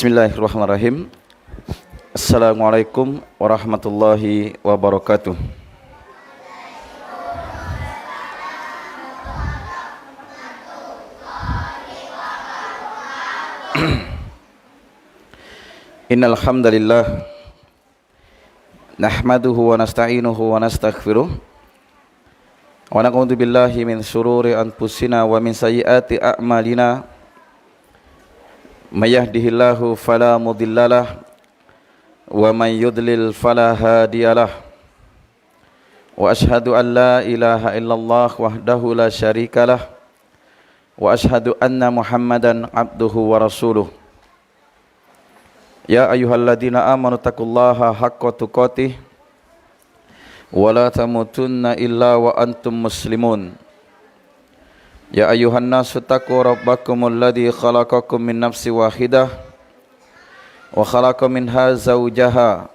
Bismillahirrahmanirrahim. Assalamualaikum warahmatullahi wabarakatuh. Innal hamdalillah nahmaduhu wa nasta'inuhu wa nastaghfiruh wa na'udzu billahi min shururi anfusina wa min sayyiati a'malina. May yahdihillahu fala mudhillalah wa may yudlil fala hadiyalah. Wa ashhadu an la ilaha illallah wahdahu la syarikalah wa ashhadu anna Muhammadan abduhu wa rasuluh. Ya ayyuhalladzina amanu taqullaha haqqa tuqatih wa la tamutunna illa wa antum muslimun. Ya ayuhan nasu taqu rabbakumul ladzi khalaqakum min nafsin wahidah wa khalaqa minha zawjaha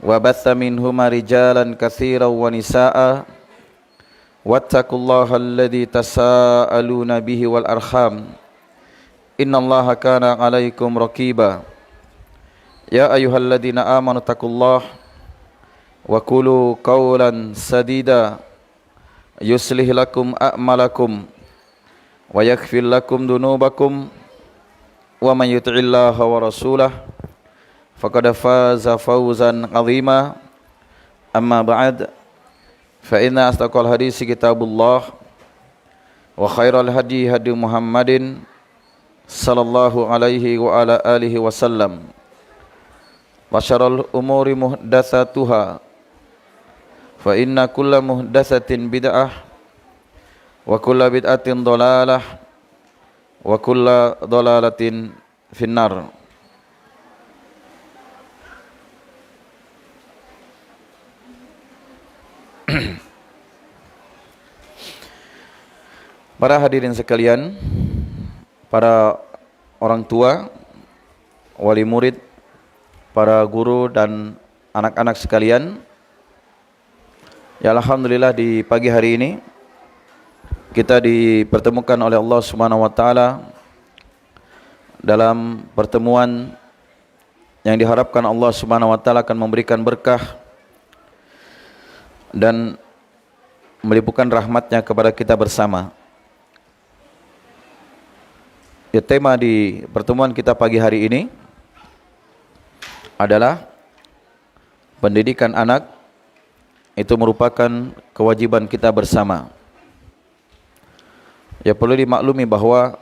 wa batha minhuma rijalan katsiran wa nisaa'a wattaqullaha alladzi tasaaluna bihi wal arham innallaha kana 'alaikum raqiba. Ya ayyuhalladzina amanu taqullaha wa qulu qawlan sadida yuslih lakum a'malakum wa yaghfir lakum dunubakum wa man yuti'illaha wa rasulahu faqad faza fawzan 'azima. Amma ba'd, fa inna asdaqal hadisi kitabullah wa khairal hadi hadi Muhammadin sallallahu alaihi wa ala alihi wasallam wa syarrul umuri muhdatsatuha fa inna kulla muhdatsatin bid'ah wa kulla bid'atin dhalalah wa kulla dhalalatin finnar. Para hadirin sekalian, para orang tua, wali murid, para guru dan anak-anak sekalian, ya alhamdulillah di pagi hari ini kita dipertemukan oleh Allah Subhanahu wa taala dalam pertemuan yang diharapkan Allah Subhanahu wa taala akan memberikan berkah dan melimpahkan rahmatnya kepada kita bersama. Ya, tema di pertemuan kita pagi hari ini adalah pendidikan anak. Itu merupakan kewajiban kita bersama. Ya, perlu dimaklumi bahwa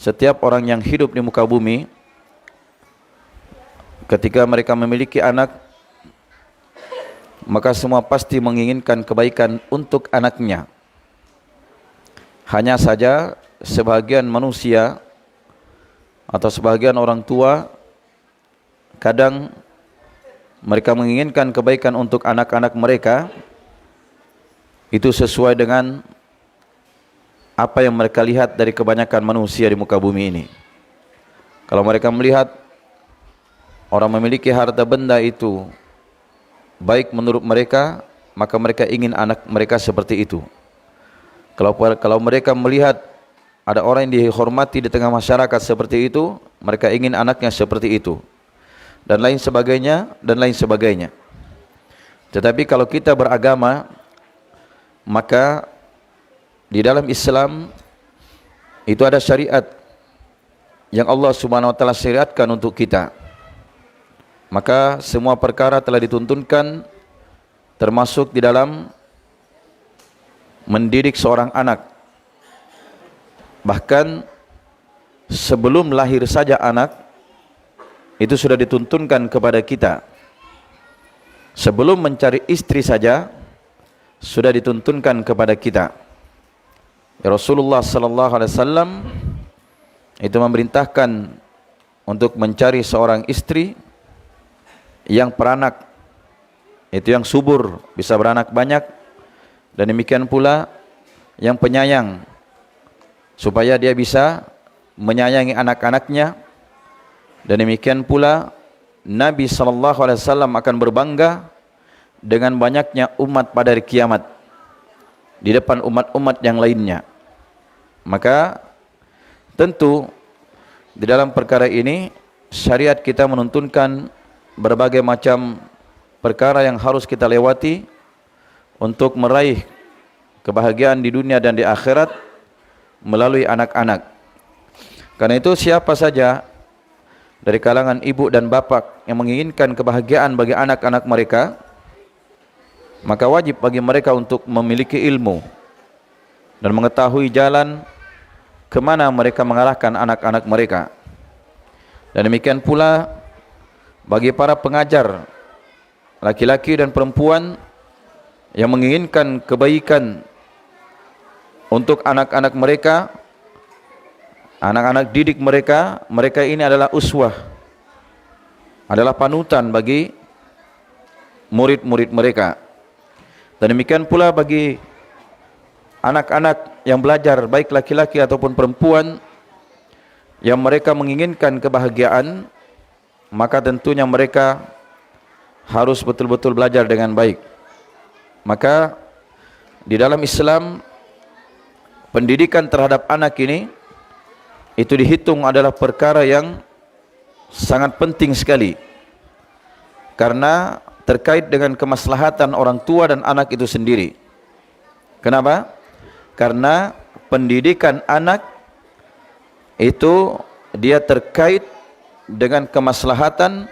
setiap orang yang hidup di muka bumi, ketika mereka memiliki anak, maka semua pasti menginginkan kebaikan untuk anaknya. Hanya saja sebagian manusia atau sebagian orang tua kadang mereka menginginkan kebaikan untuk anak-anak mereka itu sesuai dengan apa yang mereka lihat dari kebanyakan manusia di muka bumi ini. Kalau mereka melihat orang memiliki harta benda itu baik menurut mereka, maka mereka ingin anak mereka seperti itu. Kalau mereka melihat ada orang yang dihormati di tengah masyarakat seperti itu, mereka ingin anaknya seperti itu. Dan lain sebagainya, dan lain sebagainya. Tetapi kalau kita beragama, maka di dalam Islam itu ada syariat yang Allah Subhanahu wa taala syariatkan untuk kita. Maka semua perkara telah dituntunkan, termasuk di dalam mendidik seorang anak. Bahkan sebelum lahir saja anak itu sudah dituntunkan kepada kita. Sebelum mencari istri saja sudah dituntunkan kepada kita. Ya, Rasulullah sallallahu alaihi wasallam itu memerintahkan untuk mencari seorang istri yang peranak, itu yang subur, bisa beranak banyak, dan demikian pula yang penyayang, supaya dia bisa menyayangi anak-anaknya. Dan demikian pula Nabi SAW akan berbangga dengan banyaknya umat pada hari kiamat di depan umat-umat yang lainnya. Maka tentu Di dalam perkara ini syariat kita menuntunkan berbagai macam perkara yang harus kita lewati untuk meraih kebahagiaan di dunia dan di akhirat melalui anak-anak. Karena itu siapa saja dari kalangan ibu dan bapak yang menginginkan kebahagiaan bagi anak-anak mereka, maka wajib bagi mereka untuk memiliki ilmu dan mengetahui jalan kemana mereka mengarahkan anak-anak mereka. Dan demikian pula bagi para pengajar laki-laki dan perempuan yang menginginkan kebaikan untuk anak-anak mereka, anak-anak didik mereka, mereka ini adalah uswah, adalah panutan bagi murid-murid mereka. Dan demikian pula bagi anak-anak yang belajar, baik laki-laki ataupun perempuan, yang mereka menginginkan kebahagiaan, maka tentunya mereka harus betul-betul belajar dengan baik. Maka di dalam Islam, pendidikan terhadap anak ini itu dihitung adalah perkara yang sangat penting sekali, karena terkait dengan kemaslahatan orang tua dan anak itu sendiri. Kenapa? Karena pendidikan anak itu dia terkait dengan kemaslahatan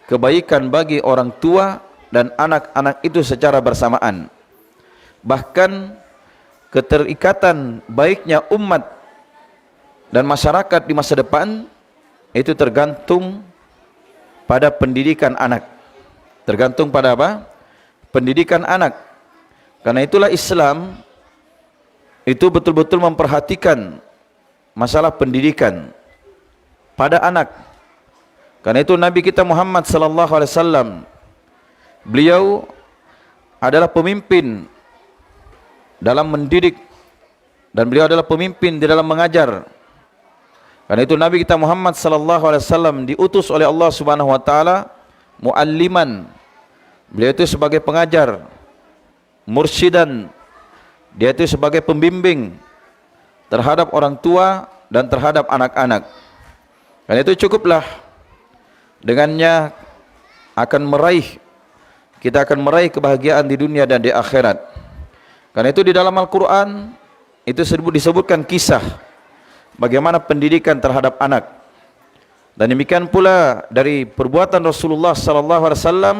kebaikan bagi orang tua dan anak-anak itu secara bersamaan. Bahkan keterikatan baiknya umat dan masyarakat di masa depan itu tergantung pada pendidikan anak. Tergantung pada apa? Pendidikan anak. Karena itulah Islam itu betul-betul memperhatikan masalah pendidikan pada anak. Karena itu Nabi kita Muhammad sallallahu alaihi wasallam, beliau adalah pemimpin dalam mendidik dan beliau adalah pemimpin di dalam mengajar. Karena itu Nabi kita Muhammad sallallahu alaihi wasallam diutus oleh Allah Subhanahu wa taala mualliman. Beliau itu sebagai pengajar, mursyidan, dia itu sebagai pembimbing terhadap orang tua dan terhadap anak-anak. Karena itu cukuplah dengannya kita akan meraih kebahagiaan di dunia dan di akhirat. Karena itu di dalam Al-Quran itu disebutkan kisah bagaimana pendidikan terhadap anak. Dan demikian pula dari perbuatan Rasulullah sallallahu alaihi wasallam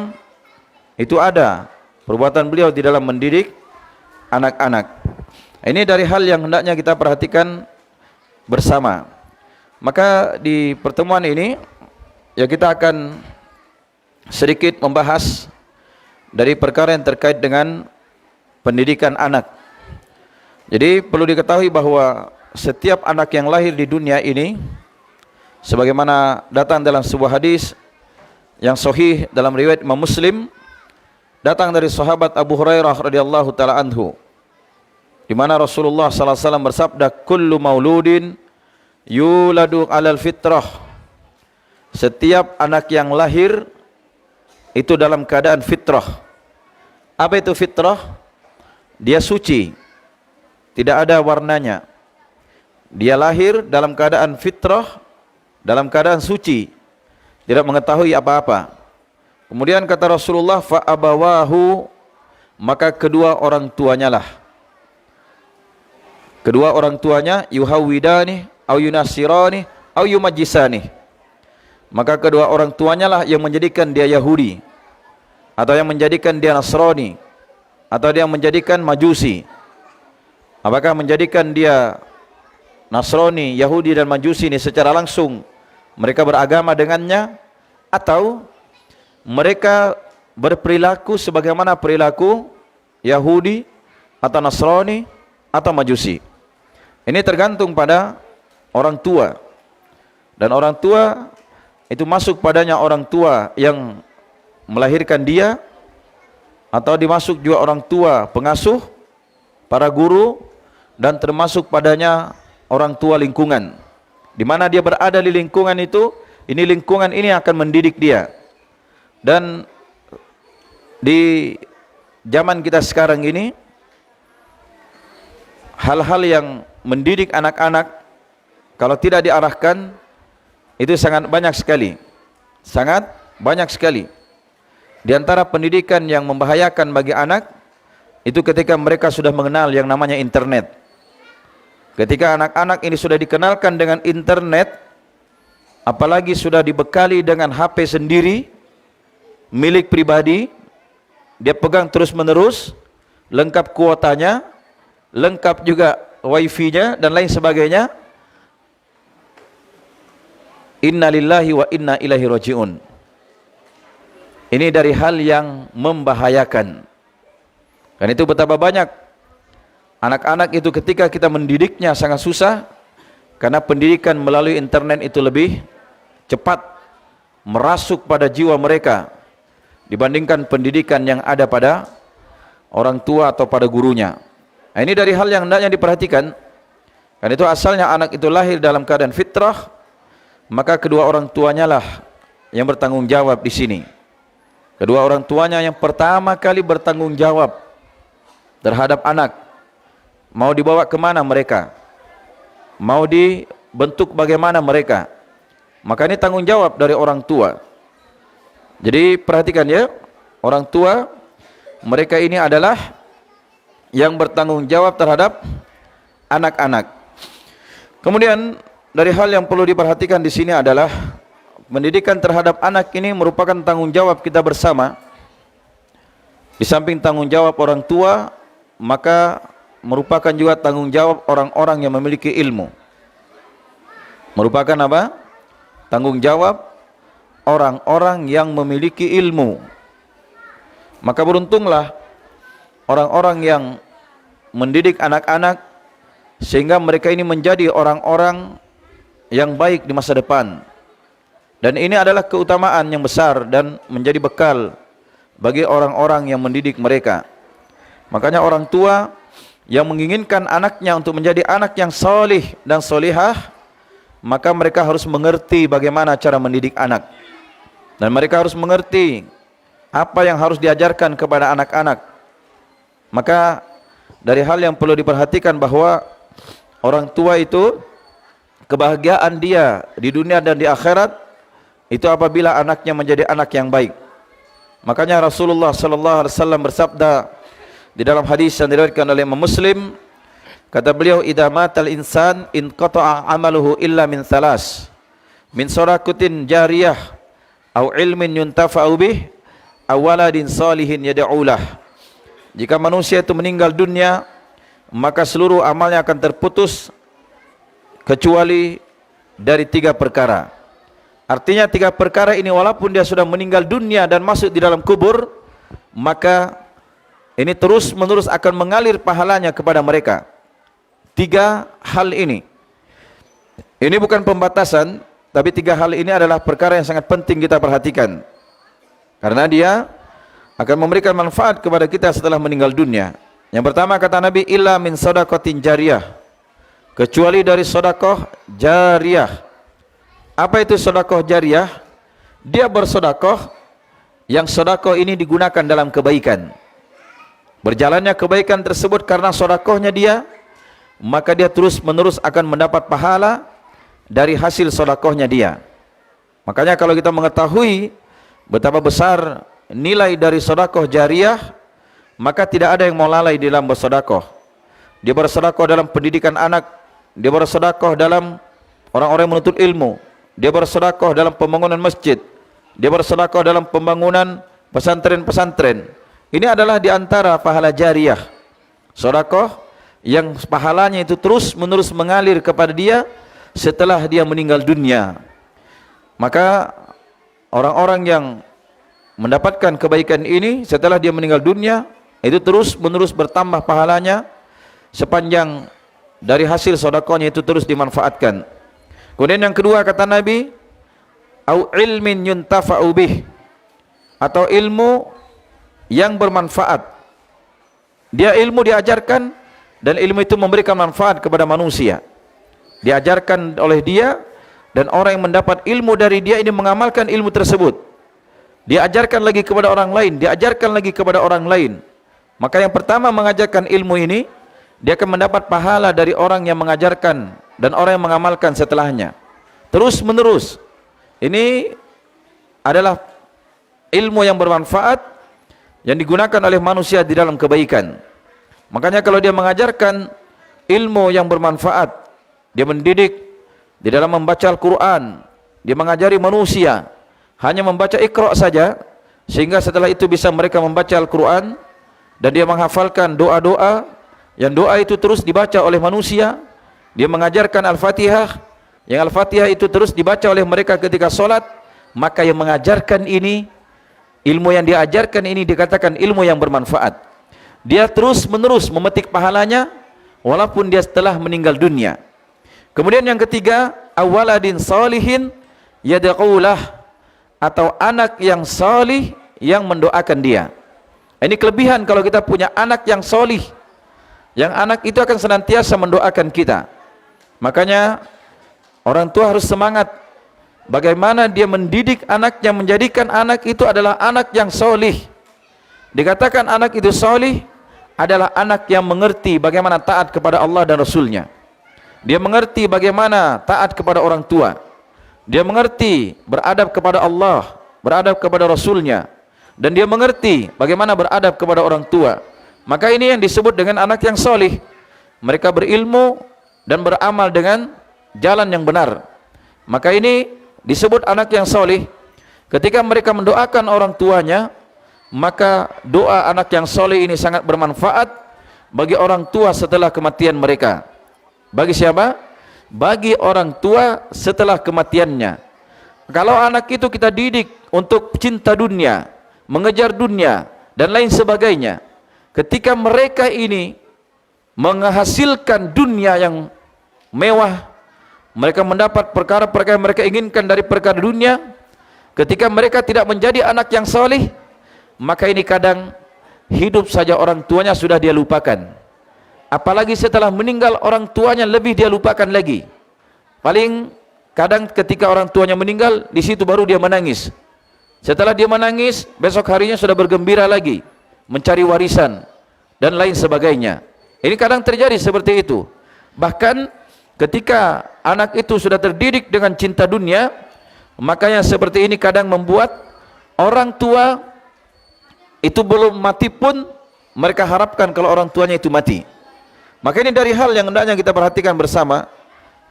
itu ada perbuatan beliau di dalam mendidik anak-anak. Ini dari hal yang hendaknya kita perhatikan bersama. Maka di pertemuan ini ya kita akan sedikit membahas dari perkara yang terkait dengan pendidikan anak. Jadi perlu diketahui bahwa setiap anak yang lahir di dunia ini, sebagaimana datang dalam sebuah hadis yang sahih dalam riwayat Imam Muslim, datang dari sahabat Abu Hurairah radhiyallahu taala anhu, di mana Rasulullah sallallahu alaihi wasallam bersabda, kullu mauludin yuladu alal fitrah. Setiap anak yang lahir itu dalam keadaan fitrah. Apa itu fitrah? Dia suci, tidak ada warnanya. Dia lahir dalam keadaan fitrah, dalam keadaan suci, tidak mengetahui apa-apa. Kemudian kata Rasulullah, fa abawahu, maka kedua orang tuanya lah. Kedua orang tuanya yuhawidani au yunasirani au yumajjisani. Maka kedua orang tuanya lah yang menjadikan dia Yahudi, atau yang menjadikan dia Nasrani, atau dia menjadikan Majusi. Apakah menjadikan dia Nasrani, Yahudi dan Majusi ini secara langsung mereka beragama dengannya, atau mereka berperilaku sebagaimana perilaku Yahudi atau Nasrani atau Majusi. Ini tergantung pada orang tua. Dan orang tua itu masuk padanya orang tua yang melahirkan dia, atau dimasuk juga orang tua pengasuh, para guru, dan termasuk padanya orang tua lingkungan. Di mana dia berada di lingkungan itu, lingkungan ini akan mendidik dia. Dan di zaman kita sekarang ini, hal-hal yang mendidik anak-anak kalau tidak diarahkan Itu sangat banyak sekali. Sangat banyak sekali. Di antara pendidikan yang membahayakan bagi anak itu ketika mereka sudah mengenal yang namanya internet. Ketika anak-anak ini sudah dikenalkan dengan internet, apalagi sudah dibekali dengan HP sendiri milik pribadi, dia pegang terus-menerus, lengkap kuotanya, lengkap juga wifi-nya dan lain sebagainya. Inna lillahi wa inna ilaihi raji'un. Ini dari hal yang membahayakan. Dan itu betapa banyak anak-anak itu ketika kita mendidiknya sangat susah, karena pendidikan melalui internet itu lebih cepat merasuk pada jiwa mereka dibandingkan pendidikan yang ada pada orang tua atau pada gurunya. Nah, ini dari hal yang hendaknya diperhatikan. Karena itu asalnya anak itu lahir dalam keadaan fitrah, maka kedua orang tuanya lah yang bertanggung jawab di sini. Kedua orang tuanya yang pertama kali bertanggung jawab terhadap anak. Mau dibawa kemana mereka? Mau dibentuk bagaimana mereka? Maka ini tanggung jawab dari orang tua. Jadi perhatikan ya, orang tua mereka ini adalah yang bertanggung jawab terhadap anak-anak. Kemudian dari hal yang perlu diperhatikan di sini adalah pendidikan terhadap anak ini merupakan tanggung jawab kita bersama. Di samping tanggung jawab orang tua, maka merupakan juga tanggung jawab orang-orang yang memiliki ilmu. Merupakan apa? Tanggung jawab orang-orang yang memiliki ilmu. Maka beruntunglah orang-orang yang mendidik anak-anak sehingga mereka ini menjadi orang-orang yang baik di masa depan. Dan ini adalah keutamaan yang besar dan menjadi bekal bagi orang-orang yang mendidik mereka. Makanya orang tua yang menginginkan anaknya untuk menjadi anak yang salih dan solihah, maka mereka harus mengerti bagaimana cara mendidik anak. Dan mereka harus mengerti apa yang harus diajarkan kepada anak-anak. Maka dari hal yang perlu diperhatikan bahwa orang tua itu kebahagiaan dia di dunia dan di akhirat itu apabila anaknya menjadi anak yang baik. Makanya Rasulullah sallallahu alaihi wasallam bersabda di dalam hadis yang diriwayatkan oleh Imam Muslim, kata beliau, idza matal insan in qata'a amaluhu illa min thalas, min sadaqatin jariyah au ilmin yuntafa'u bih aw waladin salihin yad'u lah. Jika manusia itu meninggal dunia, maka seluruh amalnya akan terputus kecuali dari 3 perkara. Artinya 3 perkara ini walaupun dia sudah meninggal dunia dan masuk di dalam kubur, maka ini terus menerus akan mengalir pahalanya kepada mereka. 3 hal ini. Ini bukan pembatasan, tapi 3 hal ini adalah perkara yang sangat penting kita perhatikan. Karena dia akan memberikan manfaat kepada kita setelah meninggal dunia. Yang pertama kata Nabi, illa min sadaqatin jariyah, kecuali dari sedekah jariyah. Apa itu sedekah jariyah? Dia bersedekah yang sedekah ini digunakan dalam kebaikan. Berjalannya kebaikan tersebut karena sedekahnya dia, maka dia terus menerus akan mendapat pahala dari hasil sedekahnya dia. Makanya kalau kita mengetahui betapa besar nilai dari sedekah jariyah, maka tidak ada yang mau lalai dalam bersedekah. Dia bersedekah dalam pendidikan anak, dia bersedekah dalam orang-orang yang menuntut ilmu, dia bersedekah dalam pembangunan masjid, dia bersedekah dalam pembangunan pesantren-pesantren. Ini adalah di antara pahala jariyah, sedekah yang pahalanya itu terus menerus mengalir kepada dia setelah dia meninggal dunia. Maka orang-orang yang mendapatkan kebaikan ini setelah dia meninggal dunia, itu terus menerus bertambah pahalanya sepanjang dari hasil sedekahnya itu terus dimanfaatkan. Kemudian yang kedua kata Nabi, au ilmin yuntafa'u bih, atau ilmu yang bermanfaat. Dia ilmu diajarkan dan ilmu itu memberikan manfaat kepada manusia. Diajarkan oleh dia dan orang yang mendapat ilmu dari dia ini mengamalkan ilmu tersebut. Diajarkan lagi kepada orang lain, diajarkan lagi kepada orang lain. Maka yang pertama mengajarkan ilmu ini, dia akan mendapat pahala dari orang yang mengajarkan dan orang yang mengamalkan setelahnya. Terus menerus Ini adalah ilmu yang bermanfaat yang digunakan oleh manusia di dalam kebaikan. Makanya kalau dia mengajarkan ilmu yang bermanfaat, dia mendidik di dalam membaca Al-Quran, dia mengajari manusia hanya membaca Iqra saja, sehingga setelah itu bisa mereka membaca Al-Quran, dan dia menghafalkan doa-doa, yang doa itu terus dibaca oleh manusia. Dia mengajarkan Al-Fatihah, yang Al-Fatihah itu terus dibaca oleh mereka ketika sholat. Maka yang mengajarkan ini, ilmu yang diajarkan ini dikatakan ilmu yang bermanfaat. Dia terus menerus memetik pahalanya walaupun dia setelah meninggal dunia. Kemudian yang ketiga, awaladin salihin yad'ulah, atau anak yang salih yang mendoakan dia. Ini kelebihan kalau kita punya anak yang salih, yang anak itu akan senantiasa mendoakan kita. Makanya orang tua harus semangat bagaimana dia mendidik anaknya, menjadikan anak itu adalah anak yang salih. Dikatakan anak itu salih adalah anak yang mengerti bagaimana taat kepada Allah dan Rasulnya. Dia mengerti bagaimana taat kepada orang tua. Dia mengerti beradab kepada Allah, beradab kepada Rasulnya. Dan dia mengerti bagaimana beradab kepada orang tua. Maka ini yang disebut dengan anak yang salih. Mereka berilmu dan beramal dengan jalan yang benar. Maka ini disebut anak yang salih. Ketika mereka mendoakan orang tuanya, maka doa anak yang soleh ini sangat bermanfaat bagi orang tua setelah kematian mereka. Bagi siapa? Bagi orang tua setelah kematiannya. Kalau anak itu kita didik untuk cinta dunia, mengejar dunia dan lain sebagainya, ketika mereka ini menghasilkan dunia yang mewah, mereka mendapat perkara-perkara yang mereka inginkan dari perkara dunia, ketika mereka tidak menjadi anak yang soleh, maka ini kadang hidup saja orang tuanya sudah dia lupakan. Apalagi setelah meninggal orang tuanya lebih dia lupakan lagi. Paling kadang ketika orang tuanya meninggal, di situ baru dia menangis. Setelah dia menangis, besok harinya sudah bergembira lagi, mencari warisan dan lain sebagainya. Ini kadang terjadi seperti itu. Bahkan ketika anak itu sudah terdidik dengan cinta dunia, makanya seperti ini kadang membuat orang tua itu belum mati pun mereka harapkan kalau orang tuanya itu mati. Maka ini dari hal yang hendaknya kita perhatikan bersama,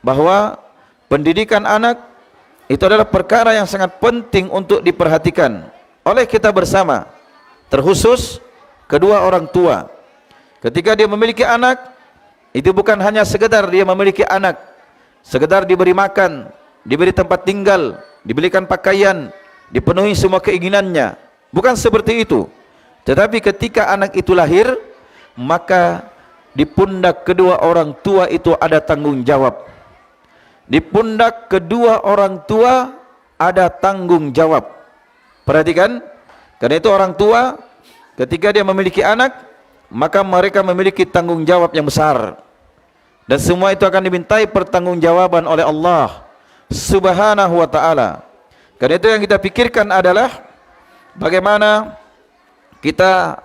bahwa pendidikan anak itu adalah perkara yang sangat penting untuk diperhatikan oleh kita bersama, terkhusus kedua orang tua. Ketika dia memiliki anak, itu bukan hanya sekedar dia memiliki anak, sekedar diberi makan, diberi tempat tinggal, dibelikan pakaian, dipenuhi semua keinginannya. Bukan seperti itu. Tetapi ketika anak itu lahir, maka di pundak kedua orang tua itu ada tanggung jawab. Di pundak kedua orang tua ada tanggung jawab. Perhatikan, karena itu orang tua ketika dia memiliki anak, maka mereka memiliki tanggung jawab yang besar. Dan semua itu akan dimintai pertanggungjawaban oleh Allah Subhanahu wa ta'ala. Karena itu yang kita pikirkan adalah bagaimana kita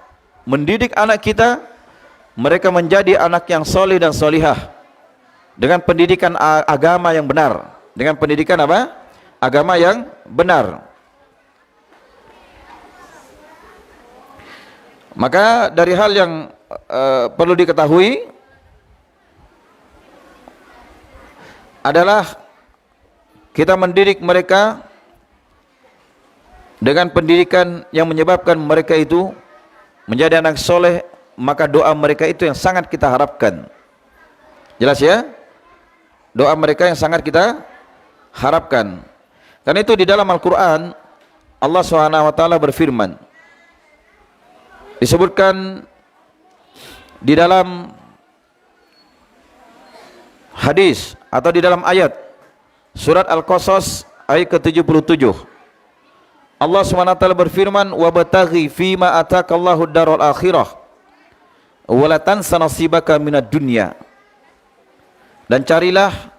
mendidik anak kita, mereka menjadi anak yang soleh dan solihah, dengan pendidikan agama yang benar. Dengan pendidikan apa? Agama yang benar. Maka dari hal yang perlu diketahui adalah kita mendidik mereka dengan pendidikan yang menyebabkan mereka itu menjadi anak soleh, maka doa mereka itu yang sangat kita harapkan. Jelas ya? Doa mereka yang sangat kita harapkan. Karena itu di dalam Al-Quran Allah SWT berfirman, disebutkan di dalam hadis atau di dalam ayat surat Al-Qasas ayat ke-77, Allah SWT berfirman, wabtaghi fima atakallahu darul akhirah wa la tansa nasibaka minad dunya. Dan carilah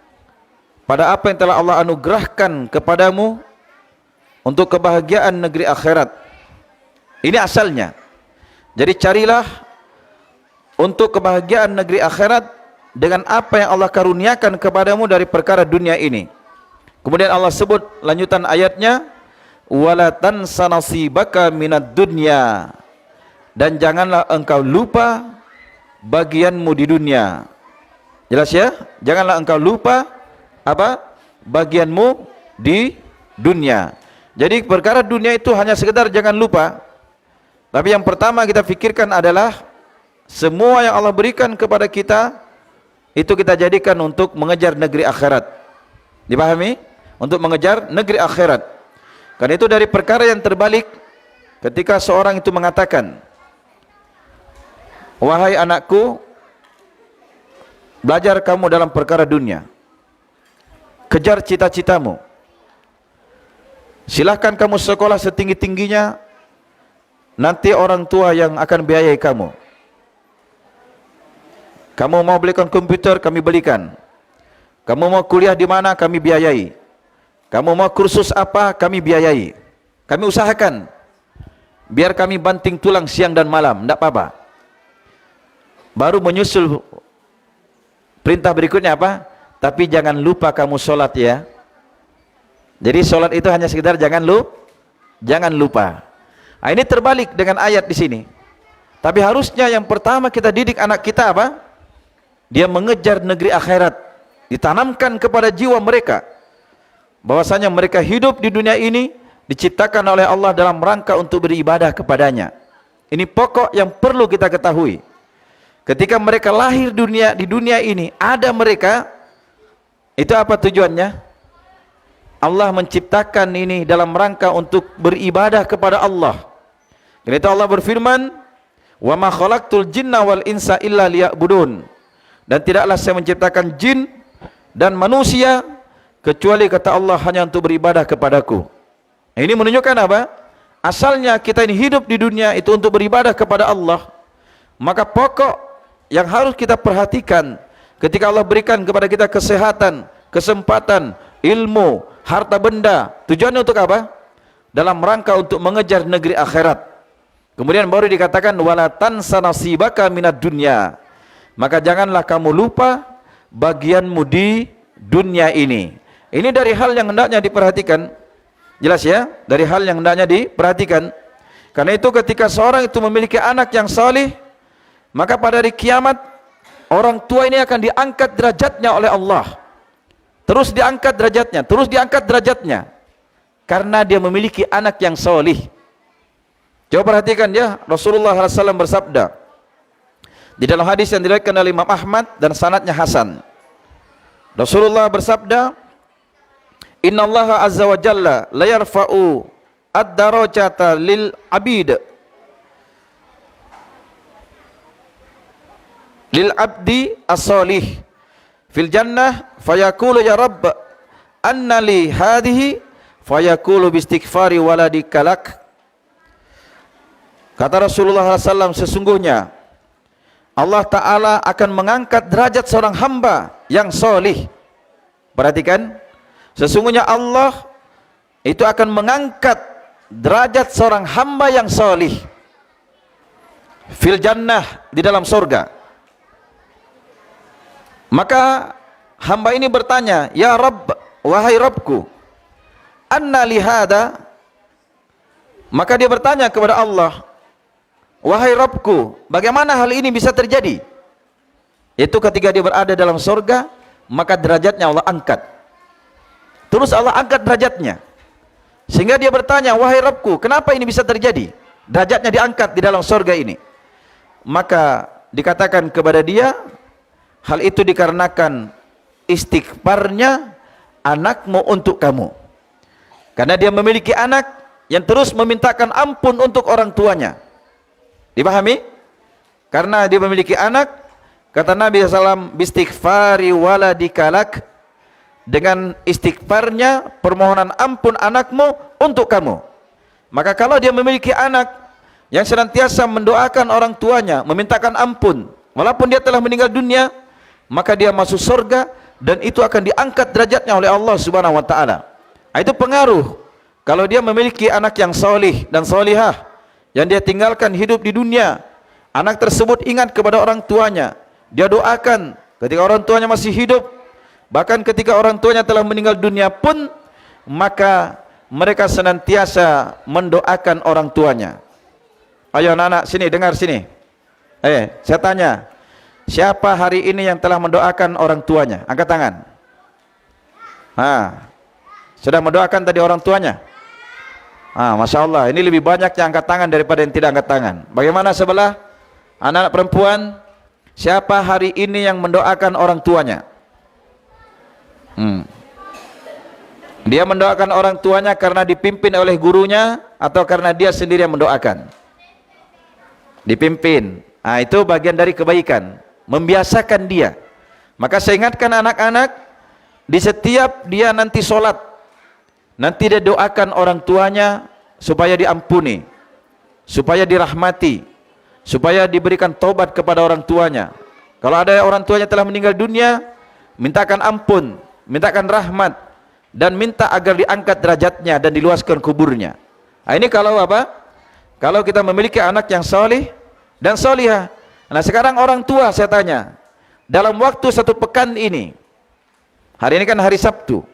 pada apa yang telah Allah anugerahkan kepadamu untuk kebahagiaan negeri akhirat. Ini asalnya. Jadi carilah untuk kebahagiaan negeri akhirat dengan apa yang Allah karuniakan kepadamu dari perkara dunia ini. Kemudian Allah sebut lanjutan ayatnya, wala tansa nasibaka minad dunya, dan janganlah engkau lupa bagianmu di dunia. Jelas ya? Janganlah engkau lupa apa? Bagianmu di dunia. Jadi perkara dunia itu hanya sekedar jangan lupa. Tapi yang pertama kita fikirkan adalah semua yang Allah berikan kepada kita itu kita jadikan untuk mengejar negeri akhirat. Dipahami? Untuk mengejar negeri akhirat. Karena itu dari perkara yang terbalik ketika seorang itu mengatakan, wahai anakku, belajar kamu dalam perkara dunia, kejar cita-citamu, silahkan kamu sekolah setinggi-tingginya, nanti orang tua yang akan biayai kamu. Kamu mau belikan komputer, kami belikan. Kamu mau kuliah di mana, kami biayai. Kamu mau kursus apa, kami biayai. Kami usahakan. Biar kami banting tulang siang dan malam, tidak apa-apa. Baru menyusul perintah berikutnya apa? Tapi jangan lupa kamu sholat ya. Jadi sholat itu hanya sekedar jangan lupa. Nah, ini terbalik dengan ayat di sini. Tapi harusnya yang pertama kita didik anak kita apa? Dia mengejar negeri akhirat. Ditanamkan kepada jiwa mereka bahwasanya mereka hidup di dunia ini diciptakan oleh Allah dalam rangka untuk beribadah kepadanya. Ini pokok yang perlu kita ketahui. Ketika mereka lahir di dunia ini, ada mereka, itu apa tujuannya? Allah menciptakan ini dalam rangka untuk beribadah kepada Allah. Karena itu Allah berfirman, "Wa ma khalaqtul jinna wal insa illa liya'budun." Dan tidaklah saya menciptakan jin dan manusia kecuali kata Allah hanya untuk beribadah kepadaku. Ini menunjukkan apa? Asalnya kita ini hidup di dunia itu untuk beribadah kepada Allah. Maka pokok yang harus kita perhatikan ketika Allah berikan kepada kita kesehatan, kesempatan, ilmu, harta benda, tujuannya untuk apa? Dalam rangka untuk mengejar negeri akhirat. Kemudian baru dikatakan wala tansa nasibaka minad dunya. Maka janganlah kamu lupa bagianmu di dunia ini. Ini dari hal yang hendaknya diperhatikan. Jelas ya? Dari hal yang hendaknya diperhatikan. Karena itu ketika seorang itu memiliki anak yang salih, maka pada hari kiamat orang tua ini akan diangkat derajatnya oleh Allah. Terus diangkat derajatnya, terus diangkat derajatnya. Karena dia memiliki anak yang salih. Coba perhatikan ya, Rasulullah SAW bersabda di dalam hadis yang diriwayatkan oleh Imam Ahmad dan sanadnya hasan. Rasulullah bersabda, "Innallaha azza wa jalla la yarfa'u ad-darajata lil 'abid lil 'abdi as-salih fil jannah fayaqulu ya rabb anna li hadhihi fayaqulu bi istighfari waladika lak." Kata Rasulullah SAW, sesungguhnya Allah Ta'ala akan mengangkat derajat seorang hamba yang solih. Perhatikan, sesungguhnya Allah itu akan mengangkat derajat seorang hamba yang solih fil jannah, di dalam surga. Maka hamba ini bertanya, ya Rabb, wahai Rabbku, anna lihada. Maka dia bertanya kepada Allah, wahai Rabbku, bagaimana hal ini bisa terjadi? Itu ketika dia berada dalam surga, maka derajatnya Allah angkat. Terus Allah angkat derajatnya, sehingga dia bertanya, wahai Rabbku, kenapa ini bisa terjadi? Derajatnya diangkat di dalam surga ini. Maka dikatakan kepada dia, hal itu dikarenakan istighfarnya anakmu untuk kamu. Karena dia memiliki anak yang terus memintakan ampun untuk orang tuanya. Dipahami? Karena dia memiliki anak, kata Nabi SAW, bistighfari waladikalak, dengan istighfarnya permohonan ampun anakmu untuk kamu. Maka kalau dia memiliki anak yang senantiasa mendoakan orang tuanya, memintakan ampun, walaupun dia telah meninggal dunia, maka dia masuk surga dan itu akan diangkat derajatnya oleh Allah Subhanahu wa taala. Itu pengaruh kalau dia memiliki anak yang salih dan salihah, yang dia tinggalkan hidup di dunia, anak tersebut ingat kepada orang tuanya, dia doakan ketika orang tuanya masih hidup, Bahkan ketika orang tuanya telah meninggal dunia pun, maka mereka senantiasa mendoakan orang tuanya. Ayo anak-anak sini, dengar sini. Saya tanya, siapa hari ini yang telah mendoakan orang tuanya? Angkat tangan. Sudah mendoakan tadi orang tuanya? Masya Allah, ini lebih banyak yang angkat tangan daripada yang tidak angkat tangan. Bagaimana sebelah? Anak-anak perempuan, siapa hari ini yang mendoakan orang tuanya? Dia mendoakan orang tuanya karena dipimpin oleh gurunya atau karena dia sendiri yang mendoakan? Dipimpin. Itu bagian dari kebaikan, membiasakan dia. Maka saya ingatkan anak-anak, di setiap dia nanti sholat, nanti dia doakan orang tuanya supaya diampuni, supaya dirahmati, supaya diberikan taubat kepada orang tuanya. Kalau ada orang tuanya telah meninggal dunia, mintakan ampun, mintakan rahmat, dan minta agar diangkat derajatnya dan diluaskan kuburnya. Ini kalau apa? Kalau kita memiliki anak yang solih dan solihah. Nah sekarang orang tua saya tanya, dalam waktu 1 pekan ini, hari ini kan hari Sabtu,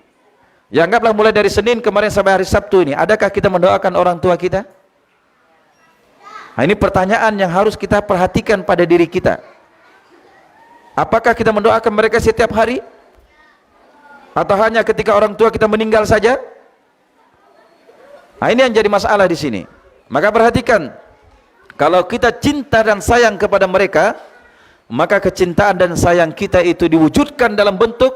ya anggaplah mulai dari Senin kemarin sampai hari Sabtu ini, adakah kita mendoakan orang tua kita? Ini pertanyaan yang harus kita perhatikan pada diri kita. Apakah kita mendoakan mereka setiap hari? Atau hanya ketika orang tua kita meninggal saja? Ini yang jadi masalah di sini. Maka perhatikan, kalau kita cinta dan sayang kepada mereka, maka kecintaan dan sayang kita itu diwujudkan dalam bentuk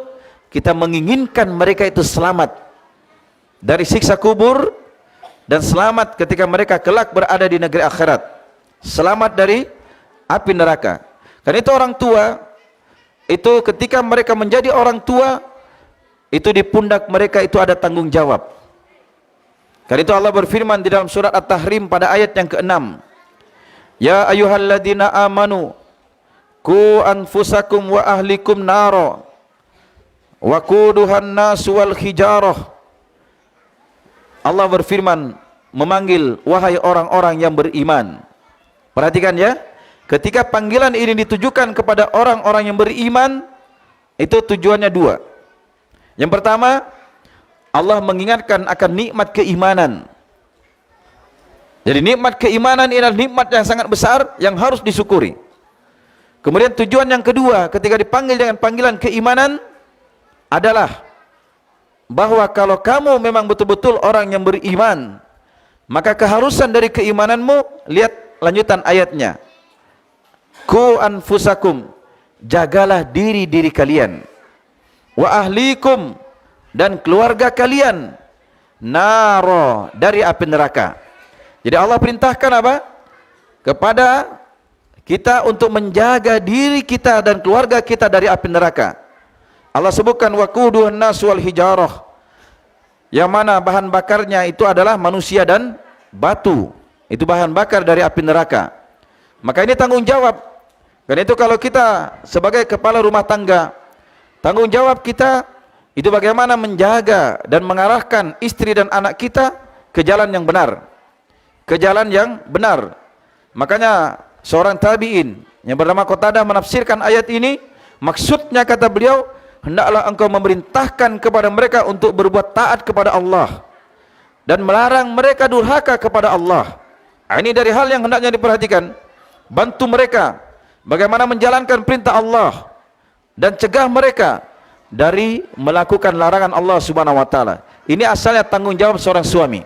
kita menginginkan mereka itu selamat dari siksa kubur dan selamat ketika mereka kelak berada di negeri akhirat, selamat dari api neraka. Karena itu orang tua itu ketika mereka menjadi orang tua, itu di pundak mereka itu ada tanggung jawab. Karena itu Allah berfirman di dalam surat At-Tahrim pada ayat yang ke-6, ya ayyuhalladzina amanu qu anfusakum wa ahlikum naro wa quduhan nasu wal hijarah. Allah berfirman memanggil wahai orang-orang yang beriman. Perhatikan ya, ketika panggilan ini ditujukan kepada orang-orang yang beriman, itu tujuannya 2. Yang pertama, Allah mengingatkan akan nikmat keimanan. Jadi nikmat keimanan ini adalah nikmat yang sangat besar yang harus disyukuri. Kemudian tujuan yang kedua ketika dipanggil dengan panggilan keimanan adalah bahwa kalau kamu memang betul-betul orang yang beriman, maka keharusan dari keimananmu, lihat lanjutan ayatnya, ku anfusakum, jagalah diri-diri kalian, wa ahlikum, dan keluarga kalian, naro, dari api neraka. Jadi Allah perintahkan apa? Kepada kita untuk menjaga diri kita dan keluarga kita dari api neraka. Allah sebutkan waquduhun nas wal hijarah, yang mana bahan bakarnya itu adalah manusia dan batu. Itu bahan bakar dari api neraka. Maka ini tanggung jawab. Karena itu kalau kita sebagai kepala rumah tangga, tanggung jawab kita itu bagaimana menjaga dan mengarahkan istri dan anak kita ke jalan yang benar, ke jalan yang benar. Makanya seorang tabi'in yang bernama Qatadah menafsirkan ayat ini, maksudnya kata beliau, hendaklah engkau memerintahkan kepada mereka untuk berbuat taat kepada Allah dan melarang mereka durhaka kepada Allah. Ini dari hal yang hendaknya diperhatikan. Bantu mereka bagaimana menjalankan perintah Allah dan cegah mereka dari melakukan larangan Allah Subhanahu wa taala. Ini asalnya tanggung jawab seorang suami.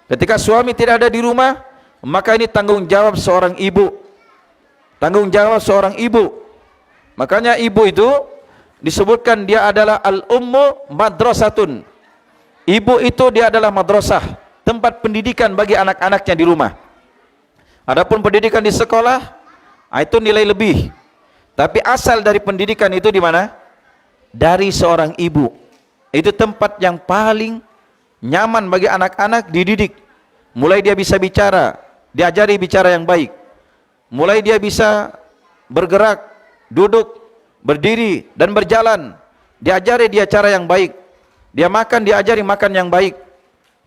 Ketika suami tidak ada di rumah, maka ini tanggung jawab seorang ibu. Tanggung jawab seorang ibu. Makanya ibu itu disebutkan dia adalah al-ummu madrasatun. Ibu itu dia adalah madrasah, tempat pendidikan bagi anak-anaknya di rumah. Adapun pendidikan di sekolah, itu nilai lebih. Tapi asal dari pendidikan itu di mana? Dari seorang ibu. Itu tempat yang paling nyaman bagi anak-anak dididik. Mulai dia bisa bicara, diajari bicara yang baik. Mulai dia bisa bergerak, duduk, berdiri dan berjalan, diajari dia cara yang baik. Dia makan, diajari makan yang baik.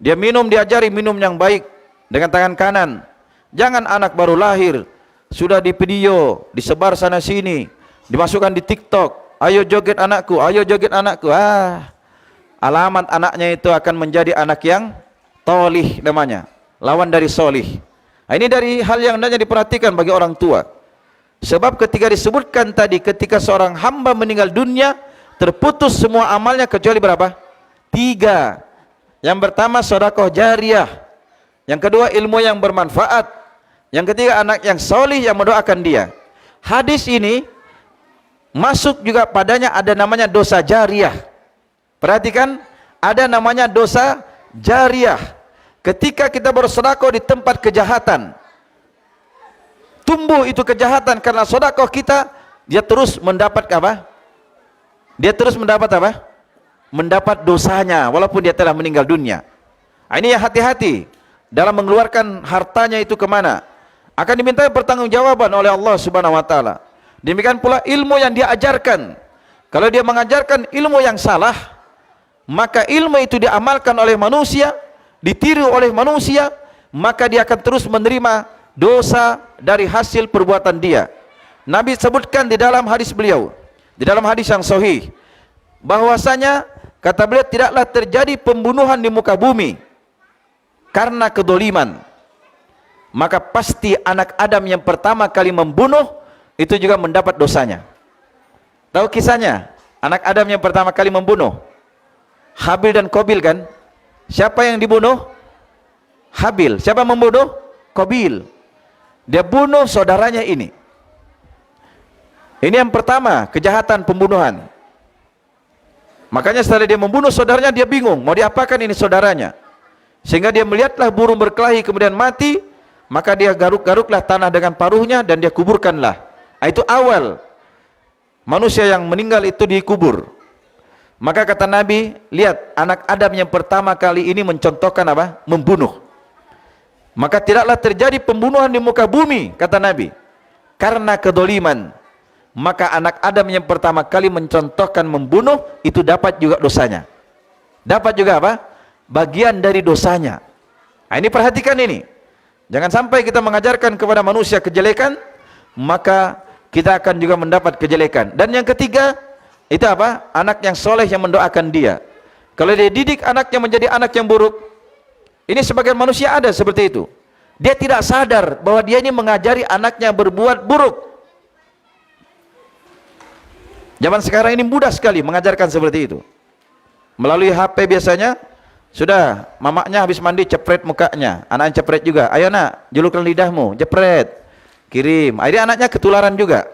Dia minum, diajari minum yang baik dengan tangan kanan. Jangan anak baru lahir sudah di video, disebar sana sini, dimasukkan di TikTok, ayo joget anakku, ayo joget anakku. Alamat anaknya itu akan menjadi anak yang tolih namanya, lawan dari solih. Ini dari hal yang hendaknya diperhatikan bagi orang tua. Sebab ketika disebutkan tadi, ketika seorang hamba meninggal dunia, terputus semua amalnya kecuali berapa? 3. Yang pertama sedekah jariyah, yang kedua ilmu yang bermanfaat, yang ketiga anak yang solih yang mendoakan dia. Hadis ini masuk juga padanya ada namanya dosa jariyah. Perhatikan, ada namanya dosa jariyah. Ketika kita bersedekah di tempat kejahatan, tumbuh itu kejahatan karena sedekah kita, dia terus mendapat apa? Dia terus mendapat apa? Mendapat dosanya walaupun dia telah meninggal dunia. Ini ya, hati-hati dalam mengeluarkan hartanya itu kemana. Akan dimintai pertanggungjawaban oleh Allah Subhanahu wa taala. Demikian pula ilmu yang dia ajarkan. Kalau dia mengajarkan ilmu yang salah, maka ilmu itu diamalkan oleh manusia, ditiru oleh manusia, maka dia akan terus menerima dosa dari hasil perbuatan dia. Nabi sebutkan di dalam hadis beliau, di dalam hadis yang sahih, bahwasanya kata beliau, tidaklah terjadi pembunuhan di muka bumi karena kedoliman, maka pasti anak Adam yang pertama kali membunuh itu juga mendapat dosanya. Tahu kisahnya? Anak Adam yang pertama kali membunuh, Habil dan Qabil kan? Siapa yang dibunuh? Habil. Siapa membunuh? Qabil. Dia bunuh saudaranya ini. Ini yang pertama, kejahatan pembunuhan. Makanya setelah dia membunuh saudaranya, dia bingung mau diapakan ini saudaranya. Sehingga dia melihatlah burung berkelahi kemudian mati, maka dia garuk-garuklah tanah dengan paruhnya dan dia kuburkanlah. Itu awal manusia yang meninggal itu dikubur. Maka kata Nabi, lihat anak Adam yang pertama kali ini mencontohkan apa? Membunuh. Maka tidaklah terjadi pembunuhan di muka bumi, kata Nabi, karena kedoliman. Maka anak Adam yang pertama kali mencontohkan membunuh, itu dapat juga dosanya. Dapat juga apa? Bagian dari dosanya. Ini perhatikan ini. Jangan sampai kita mengajarkan kepada manusia kejelekan, maka kita akan juga mendapat kejelekan. Dan yang ketiga, itu apa? Anak yang soleh yang mendoakan dia. Kalau dia didik anaknya menjadi anak yang buruk, ini sebagian manusia ada seperti itu. Dia tidak sadar bahwa dia ini mengajari anaknya berbuat buruk. Zaman sekarang ini mudah sekali mengajarkan seperti itu. Melalui HP biasanya, sudah mamanya habis mandi cepret mukanya, anaknya cepret juga. Ayo nak, julukkan lidahmu, cepret, kirim. Akhirnya anaknya ketularan juga.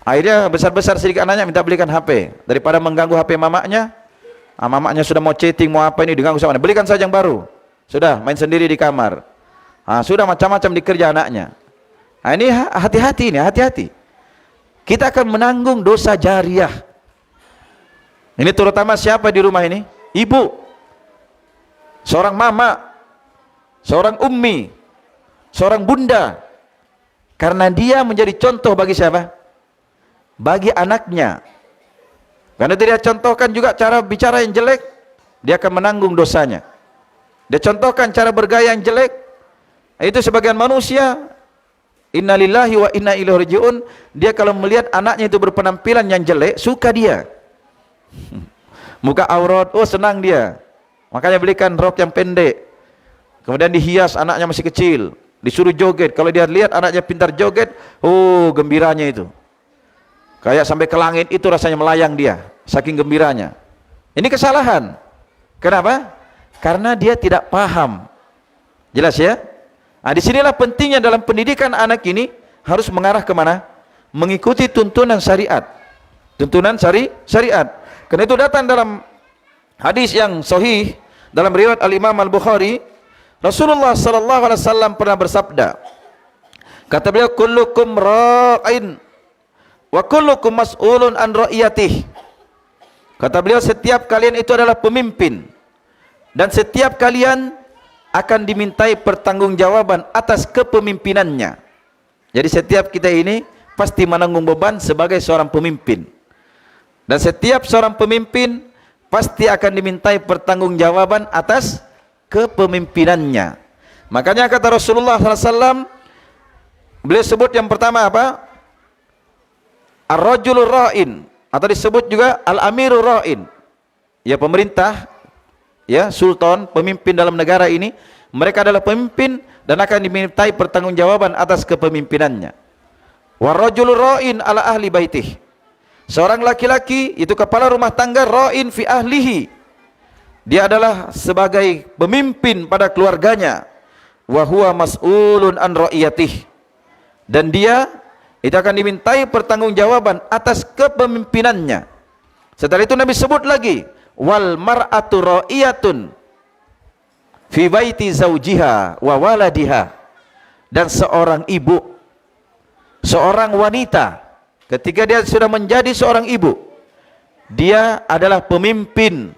Akhirnya besar-besar sedikit anaknya minta belikan HP. Daripada mengganggu HP mamanya, mamanya sudah mau chatting, mau apa ini diganggu sama anaknya. Belikan saja yang baru. Sudah main sendiri di kamar. Sudah macam-macam dikerja anaknya. Ini hati-hati ini, hati-hati. Kita akan menanggung dosa jariyah. Ini terutama siapa di rumah ini? Ibu, seorang mama, seorang ummi, seorang bunda. Karena dia menjadi contoh bagi siapa? Bagi anaknya. Karena dia contohkan juga cara bicara yang jelek, dia akan menanggung dosanya. Dia contohkan cara bergaya yang jelek, itu sebagian manusia, innalillahi wa inna ilaihi rajiun, dia kalau melihat anaknya itu berpenampilan yang jelek, suka dia. Muka aurat, oh senang dia. Makanya belikan rok yang pendek, kemudian dihias, anaknya masih kecil, disuruh joget. Kalau dia lihat anaknya pintar joget, oh gembiranya itu. Kayak sampai ke langit itu rasanya melayang dia, saking gembiranya. Ini kesalahan. Kenapa? Karena dia tidak paham. Jelas ya? Disinilah pentingnya dalam pendidikan anak ini harus mengarah kemana? Mengikuti tuntunan syariat. Tuntunan syariat. Karena itu datang dalam hadis yang sahih dalam riwayat Al-Imam Al-Bukhari, Rasulullah sallallahu alaihi wasallam pernah bersabda. Kata beliau, kullukum ra'in wa kullukum mas'ulun an ra'iyatih. Kata beliau, setiap kalian itu adalah pemimpin dan setiap kalian akan dimintai pertanggungjawaban atas kepemimpinannya. Jadi setiap kita ini pasti menanggung beban sebagai seorang pemimpin. Dan setiap seorang pemimpin pasti akan dimintai pertanggungjawaban atas kepemimpinannya. Makanya kata Rasulullah SAW, beliau sebut yang pertama apa? ar-rajulur ra'in, atau disebut juga al-amirur ra'in. Ya, pemerintah, ya, sultan, pemimpin dalam negara ini, mereka adalah pemimpin dan akan dimintai pertanggungjawaban atas kepemimpinannya. War-rajulur ra'in ala ahli baitih. Seorang laki-laki itu kepala rumah tangga, ra'in fi ahlihi. Dia adalah sebagai pemimpin pada keluarganya. Wa huwa mas'ulun an ra'iyatih. Dan dia itu akan dimintai pertanggungjawaban atas kepemimpinannya. Setelah itu Nabi sebut lagi, wal mar'atu ra'iyatun fi baiti zaujiha wa waladiha. Dan seorang ibu, seorang wanita, ketika dia sudah menjadi seorang ibu, dia adalah pemimpin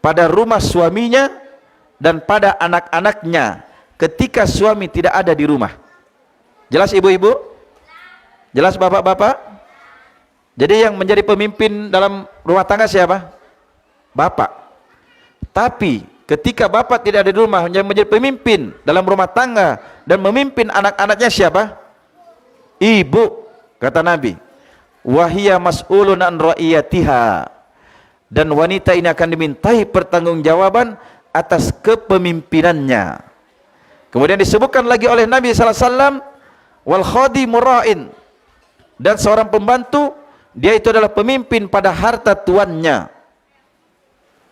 pada rumah suaminya dan pada anak-anaknya ketika suami tidak ada di rumah. Jelas ibu-ibu? Jelas bapak-bapak? Jadi yang menjadi pemimpin dalam rumah tangga siapa? Bapak. Tapi ketika bapak tidak ada di rumah, yang menjadi pemimpin dalam rumah tangga dan memimpin anak-anaknya siapa? Ibu, kata Nabi. Wahia mas'ulun an ra'iyatiha. Dan wanita ini akan dimintai pertanggungjawaban atas kepemimpinannya. Kemudian disebutkan lagi oleh Nabi sallallahu alaihi wasallam, wal khadimur ra'in. Dan seorang pembantu, dia itu adalah pemimpin pada harta tuannya.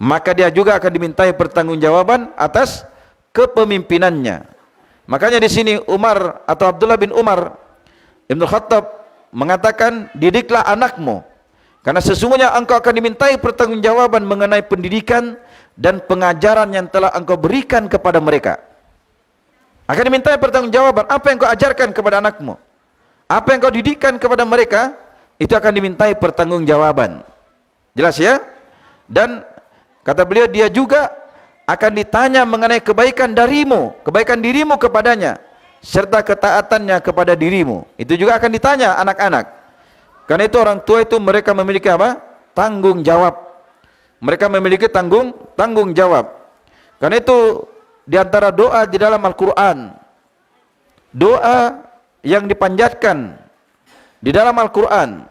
Maka dia juga akan dimintai pertanggungjawaban atas kepemimpinannya. Makanya di sini Umar atau Abdullah bin Umar Ibn Khattab mengatakan, didiklah anakmu, karena sesungguhnya engkau akan dimintai pertanggungjawaban mengenai pendidikan dan pengajaran yang telah engkau berikan kepada mereka. Akan dimintai pertanggungjawaban apa yang kau ajarkan kepada anakmu, apa yang kau didikan kepada mereka, itu akan dimintai pertanggungjawaban. Jelas ya? Dan kata beliau, dia juga akan ditanya mengenai kebaikan darimu, kebaikan dirimu kepadanya, serta ketaatannya kepada dirimu. Itu juga akan ditanya anak-anak. Karena itu orang tua itu mereka memiliki apa? Tanggung jawab. Mereka memiliki tanggung jawab. Karena itu di antara doa di dalam Al-Quran, doa yang dipanjatkan di dalam Al-Quran.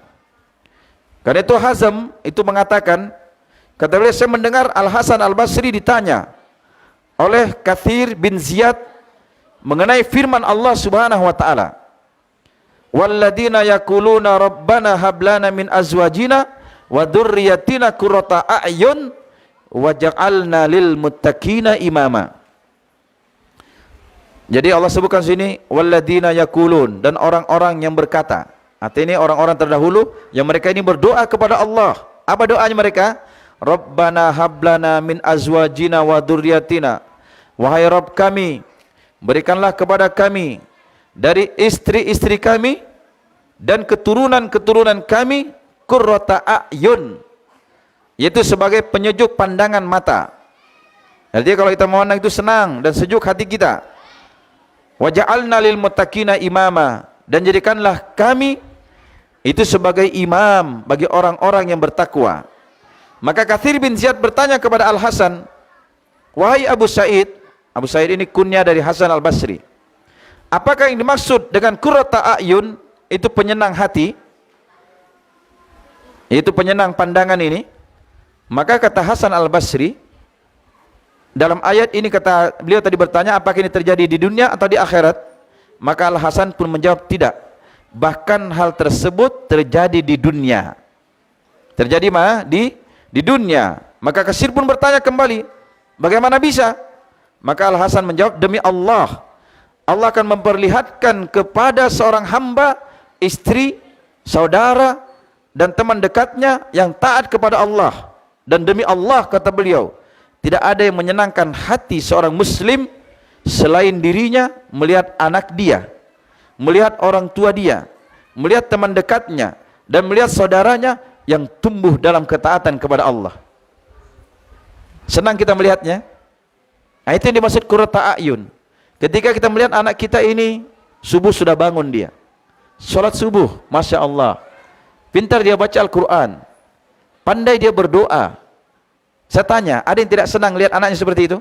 Karena itu Hazm itu mengatakan, kata beliau, saya mendengar Al-Hasan Al-Basri ditanya oleh Kathir bin Ziyad mengenai firman Allah Subhanahu wa taala, walladzina yaquluna rabbana hab lana min azwajina wa dzurriyyatina qurrata a'yun waj'alna lil muttaqina imama. Jadi Allah sebutkan sini walladzina yaqulun, dan orang-orang yang berkata. Artinya ini orang-orang terdahulu yang mereka ini berdoa kepada Allah. Apa doanya mereka? Rabbana hab lana min azwajina wa dzurriyyatina. Wahai Rabb kami, berikanlah kepada kami dari istri-istri kami dan keturunan-keturunan kami qurrata a'yun, yaitu sebagai penyejuk pandangan mata. Jadi kalau kita memandang itu senang dan sejuk hati kita. Waja'alna lil muttaqina imama, dan jadikanlah kami itu sebagai imam bagi orang-orang yang bertakwa. Maka Kathir bin Ziyad bertanya kepada Al-Hasan, wahai Abu Sa'id, Abu Sa'id ini kunyah dari Hasan Al-Basri, apakah yang dimaksud dengan qurrata a'yun, itu penyenang hati, itu penyenang pandangan ini? Maka kata Hasan Al-Basri, dalam ayat ini, kata beliau tadi bertanya apakah ini terjadi di dunia atau di akhirat, maka Al-Hasan pun menjawab tidak, bahkan hal tersebut terjadi di dunia. Terjadi di dunia. Maka Katsir pun bertanya kembali, bagaimana bisa? Maka Al-Hasan menjawab, demi Allah, Allah akan memperlihatkan kepada seorang hamba, istri, saudara, dan teman dekatnya yang taat kepada Allah. Dan demi Allah, kata beliau, tidak ada yang menyenangkan hati seorang muslim selain dirinya melihat anak dia, melihat orang tua dia, melihat teman dekatnya, dan melihat saudaranya yang tumbuh dalam ketaatan kepada Allah. Senang kita melihatnya. Nah, itu yang dimaksud qurrata a'yun. Ketika kita melihat anak kita ini subuh sudah bangun dia, sholat subuh, Masya Allah, pintar dia baca Al-Quran, pandai dia berdoa. Saya tanya, ada yang tidak senang melihat anaknya seperti itu?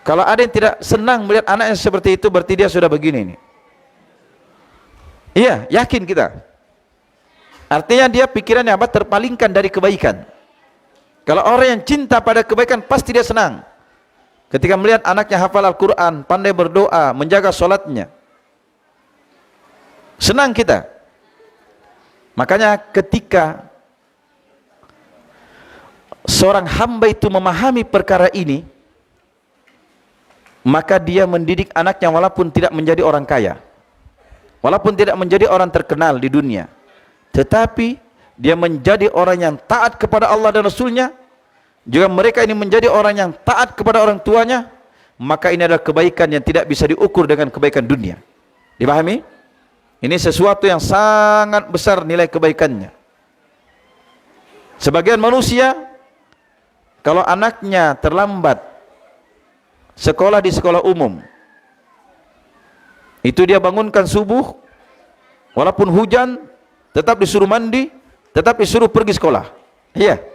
Kalau ada yang tidak senang melihat anaknya seperti itu, berarti dia sudah begini nih. Iya, yakin kita. Artinya dia pikirannya apa? Terpalingkan dari kebaikan. Kalau orang yang cinta pada kebaikan pasti dia senang ketika melihat anaknya hafal Al-Quran, pandai berdoa, menjaga sholatnya. Senang kita. Makanya ketika seorang hamba itu memahami perkara ini, maka dia mendidik anaknya walaupun tidak menjadi orang kaya, walaupun tidak menjadi orang terkenal di dunia, tetapi dia menjadi orang yang taat kepada Allah dan Rasulnya. Juga mereka ini menjadi orang yang taat kepada orang tuanya, maka ini adalah kebaikan yang tidak bisa diukur dengan kebaikan dunia. Dipahami? Ini sesuatu yang sangat besar nilai kebaikannya. Sebagian manusia, kalau anaknya terlambat sekolah di sekolah umum, itu dia bangunkan subuh, walaupun hujan, tetap disuruh mandi, tetap disuruh pergi sekolah. Iya.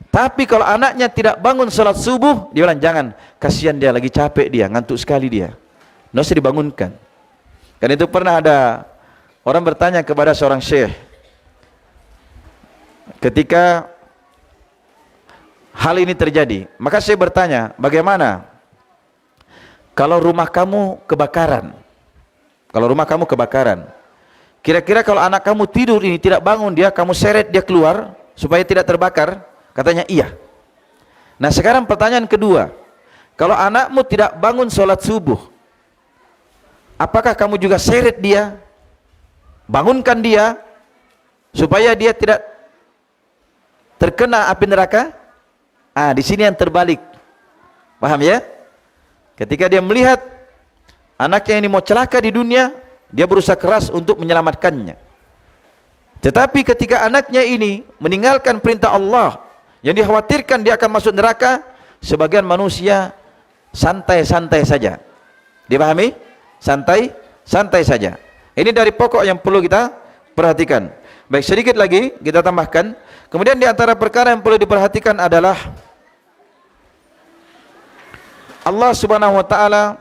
Tapi kalau anaknya tidak bangun salat subuh, dia bilang jangan, kasihan dia, lagi capek dia, ngantuk sekali dia, nggak usah dibangunkan. Karena itu pernah ada orang bertanya kepada seorang syekh, ketika hal ini terjadi, maka saya bertanya, bagaimana kalau rumah kamu kebakaran? Kalau rumah kamu kebakaran, kira-kira kalau anak kamu tidur ini tidak bangun dia, kamu seret dia keluar supaya tidak terbakar? Katanya iya. Nah sekarang pertanyaan kedua, kalau anakmu tidak bangun sholat subuh, apakah kamu juga seret dia, bangunkan dia supaya dia tidak terkena api neraka? Di sini yang terbalik. Paham ya? Ketika dia melihat anaknya ini mau celaka di dunia, dia berusaha keras untuk menyelamatkannya. Tetapi ketika anaknya ini meninggalkan perintah Allah, yang dikhawatirkan dia akan masuk neraka, sebagian manusia santai-santai saja. Dipahami? Santai-santai saja. Ini dari pokok yang perlu kita perhatikan. Baik, sedikit lagi kita tambahkan. Kemudian di antara perkara yang perlu diperhatikan adalah Allah Subhanahu wa taala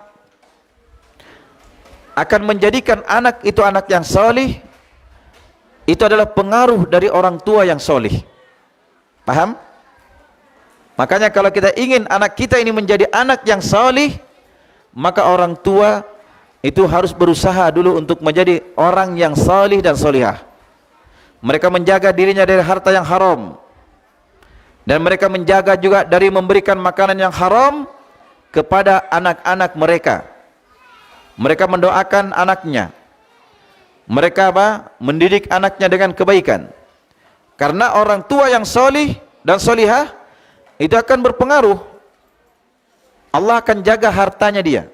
akan menjadikan anak itu anak yang salih. Itu adalah pengaruh dari orang tua yang salih. Paham? Makanya kalau kita ingin anak kita ini menjadi anak yang salih, maka orang tua itu harus berusaha dulu untuk menjadi orang yang salih dan salihah. Mereka menjaga dirinya dari harta yang haram, dan mereka menjaga juga dari memberikan makanan yang haram kepada anak-anak mereka. Mereka mendoakan anaknya. Mereka mendidik anaknya dengan kebaikan. Karena orang tua yang salih dan salihah itu akan berpengaruh. Allah akan jaga hartanya dia,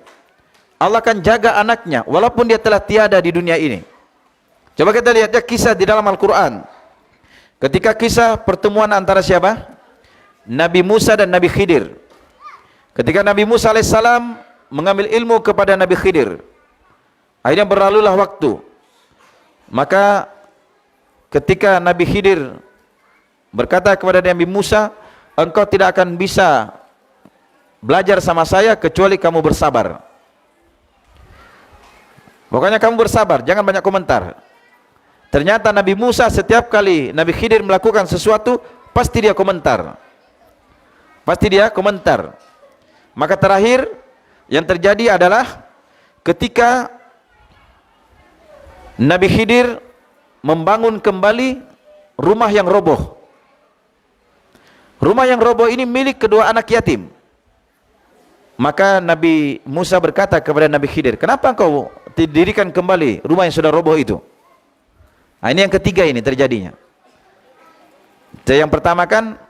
Allah akan jaga anaknya walaupun dia telah tiada di dunia ini. Coba kita lihat ya kisah di dalam Al-Quran. Ketika kisah pertemuan antara siapa? Nabi Musa dan Nabi Khidir. Ketika Nabi Musa alaihissalam mengambil ilmu kepada Nabi Khidir, akhirnya berlalulah waktu. Maka ketika Nabi Khidir berkata kepada Nabi Musa, engkau tidak akan bisa belajar sama saya kecuali kamu bersabar. Pokoknya kamu bersabar, jangan banyak komentar. Ternyata Nabi Musa setiap kali Nabi Khidir melakukan sesuatu, pasti dia komentar. Pasti dia komentar. Maka terakhir yang terjadi adalah ketika Nabi Khidir membangun kembali rumah yang roboh. Rumah yang roboh ini milik kedua anak yatim. Maka Nabi Musa berkata kepada Nabi Khidir, kenapa engkau didirikan kembali rumah yang sudah roboh itu? Nah, ini yang ketiga ini terjadinya. Yang pertama kan